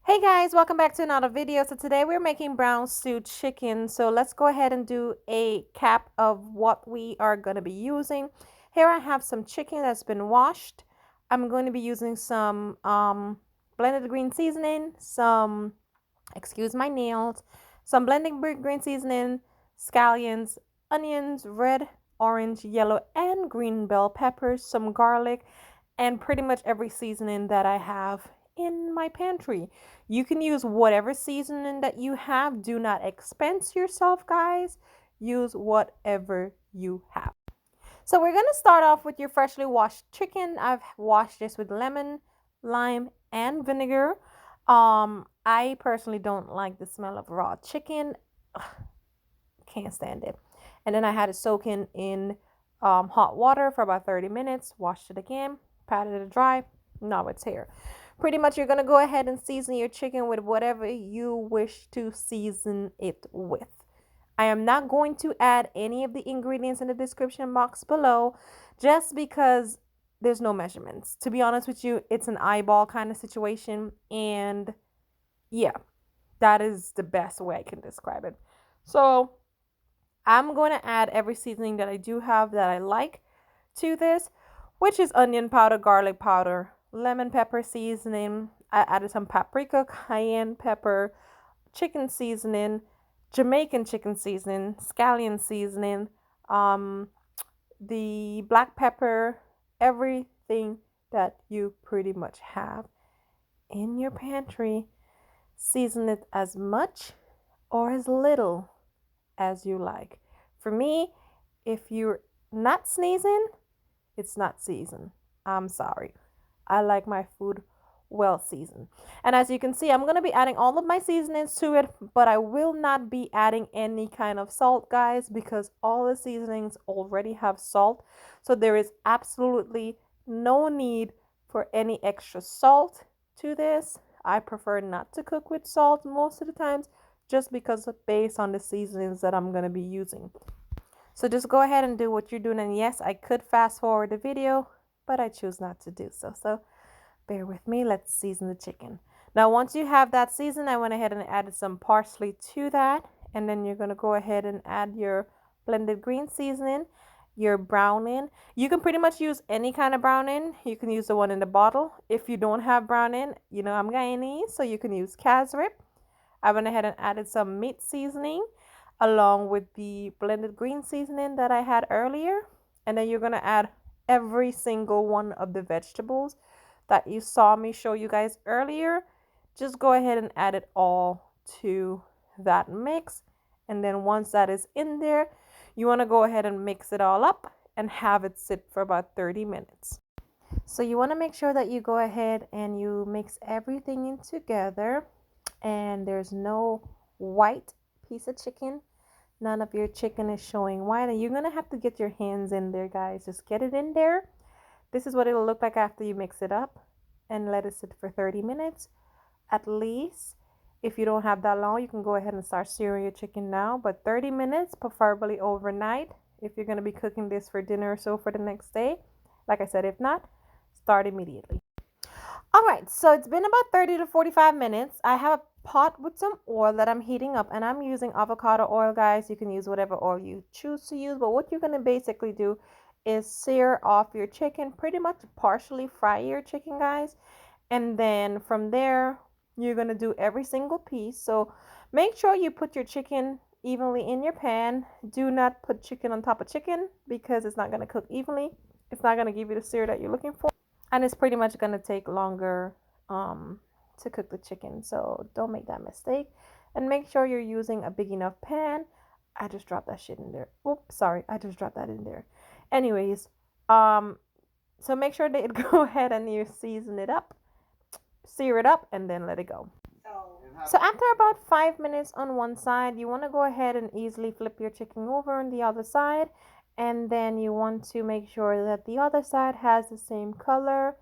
Hey guys, welcome back to another video. So today we're making brown stew chicken. So let's go ahead and do a cap of what we are going to be using. Here I have some chicken that's been washed. I'm going to be using some blended green seasoning, some, excuse my nails, some blended green seasoning, scallions, onions, red, orange, yellow, and green bell peppers, some garlic, and pretty much every seasoning that I have in my pantry. You can use whatever seasoning that you have. Do not expense yourself, guys. Use whatever you have. So we're going to start off with your freshly washed chicken. I've washed this with lemon, lime, and vinegar. I personally don't like the smell of raw chicken. Ugh, can't stand it. And then I had it soaking in hot water for about 30 minutes. Washed it again, patted it dry. Now it's here. Pretty much you're going to go ahead and season your chicken with whatever you wish to season it with. I am not going to add any of the ingredients in the description box below just because there's no measurements. To be honest with you, it's an eyeball kind of situation. And yeah, that is the best way I can describe it. So I'm going to add every seasoning that I do have that I like to this, which is onion powder, garlic powder, lemon pepper seasoning. I added some paprika, cayenne pepper, chicken seasoning, Jamaican chicken seasoning, scallion seasoning, the black pepper, everything that you pretty much have in your pantry. Season it as much or as little as you like. For me, if you're not sneezing, it's not seasoned. I'm sorry. I like my food well seasoned. And as you can see, I'm going to be adding all of my seasonings to it, but I will not be adding any kind of salt, guys, because all the seasonings already have salt. So there is absolutely no need for any extra salt to this. I prefer not to cook with salt most of the times just because based on the seasonings that I'm going to be using. So just go ahead and do what you're doing. And yes, I could fast forward the video, but I choose not to do so. So bear with me. Let's season the chicken. Now, once you have that seasoned, I went ahead and added some parsley to that. And then you're going to go ahead and add your blended green seasoning, your browning. You can pretty much use any kind of browning. You can use the one in the bottle. If you don't have browning, you know I'm Guyanese, so you can use Casrip. I went ahead and added some meat seasoning along with the blended green seasoning that I had earlier. And then you're going to add every single one of the vegetables that you saw me show you guys earlier. Just go ahead and add it all to that mix. And then once that is in there, you want to go ahead and mix it all up and have it sit for about 30 minutes. So you want to make sure that you go ahead and you mix everything in together and there's no white piece of chicken. None of your chicken is showing white, and you're going to have to get your hands in there, guys. Just get it in there. This is what it'll look like after you mix it up and let it sit for 30 minutes at least. If you don't have that long, you can go ahead and start searing your chicken now, but 30 minutes, preferably overnight, if you're going to be cooking this for dinner or so for the next day. Like I said, if not, start immediately. All right, so it's been about 30 to 45 minutes. I have a pot with some oil that I'm heating up, and I'm using avocado oil, guys. You can use whatever oil you choose to use, but what you're going to basically do is sear off your chicken, pretty much partially fry your chicken, guys. And then from there, you're going to do every single piece. So make sure you put your chicken evenly in your pan. Do not put chicken on top of chicken because it's not going to cook evenly. It's not going to give you the sear that you're looking for. And it's pretty much going to take longer to cook the chicken. So don't make that mistake. And make sure you're using a big enough pan. I just dropped that shit in there. Oops, sorry. I just dropped that in there. Anyways, so make sure that you go ahead and you season it up, sear it up, and then let it go. So after about 5 minutes on one side, you want to go ahead and easily flip your chicken over on the other side. And then you want to make sure that the other side has the same color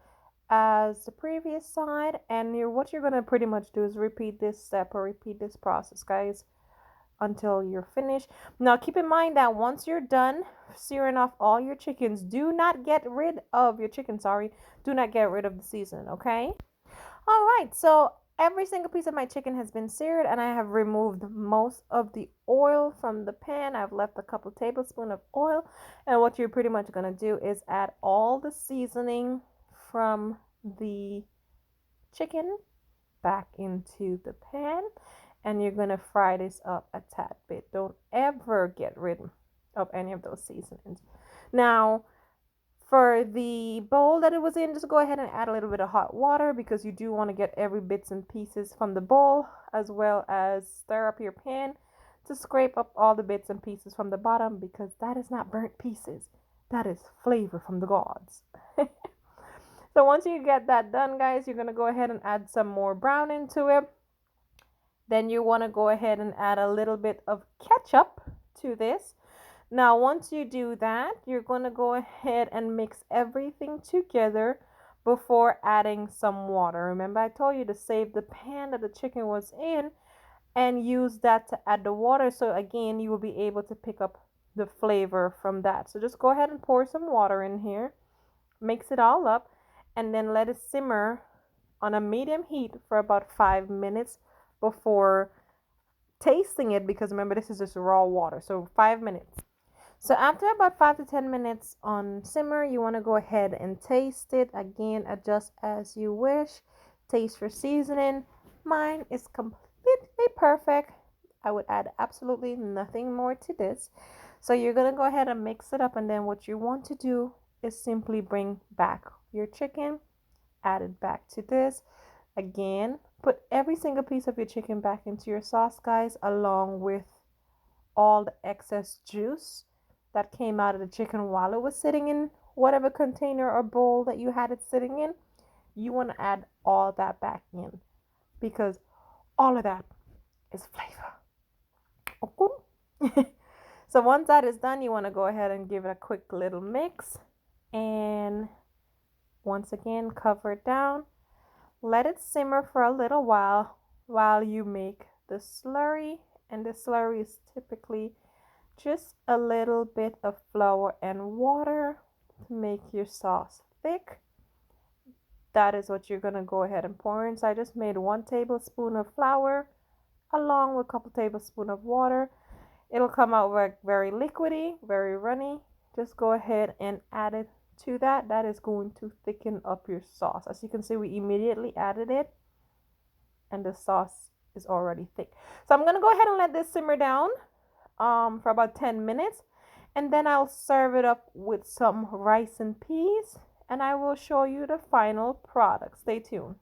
as the previous side. And what you're going to pretty much do is repeat this step or repeat this process, guys, until you're finished. Now, keep in mind that once you're done searing off all your chickens, do not get rid of your chicken, do not get rid of the seasoning, okay? All right, so Every single piece of my chicken has been seared, and I have removed most of the oil from the pan. I've left a couple tablespoons of oil, and what you're pretty much going to do is add all the seasoning from the chicken back into the pan, and you're going to fry this up a tad bit. Don't ever get rid of any of those seasonings. Now, for the bowl that it was in, just go ahead and add a little bit of hot water, because you do want to get every bits and pieces from the bowl, as well as stir up your pan to scrape up all the bits and pieces from the bottom, because that is not burnt pieces. That is flavor from the gods. So once you get that done, guys, you're going to go ahead and add some more brown into it. Then you want to go ahead and add a little bit of ketchup to this. Now, once you do that, you're going to go ahead and mix everything together before adding some water. Remember, I told you to save the pan that the chicken was in and use that to add the water. So again, you will be able to pick up the flavor from that. So just go ahead and pour some water in here, mix it all up, and then let it simmer on a medium heat for about 5 minutes before tasting it, because remember, this is just raw water. So 5 minutes. So after about 5 to 10 minutes on simmer, you want to go ahead and taste it. Again, adjust as you wish. Taste for seasoning. Mine is completely perfect. I would add absolutely nothing more to this. So you're going to go ahead and mix it up, and then what you want to do is simply bring back your chicken, add it back to this. Again, put every single piece of your chicken back into your sauce, guys, along with all the excess juice that came out of the chicken while it was sitting in whatever container or bowl that you had it sitting in. You want to add all that back in, because all of that is flavor. Okay. So once that is done, you want to go ahead and give it a quick little mix, and once again cover it down. Let it simmer for a little while you make the slurry, and the slurry is typically just a little bit of flour and water to make your sauce thick. That is what you're going to go ahead and pour in. So I just made 1 tablespoon of flour along with a couple tablespoons of water. It'll come out very liquidy, very runny. Just go ahead and add it to that. That is going to thicken up your sauce. As you can see, we immediately added it, and the sauce is already thick. So I'm going to go ahead and let this simmer down for about 10 minutes, and then I'll serve it up with some rice and peas, and I will show you the final product. Stay tuned.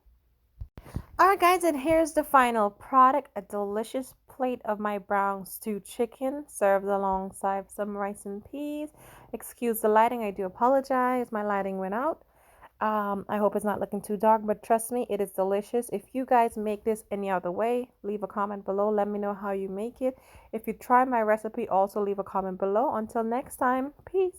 Alright guys, and here's the final product, a delicious plate of my brown stewed chicken served alongside some rice and peas. Excuse the lighting, I do apologize, my lighting went out. I hope it's not looking too dark, but trust me, it is delicious. If you guys make this any other way, leave a comment below. Let me know how you make it. If you try my recipe, also leave a comment below. Until next time, peace.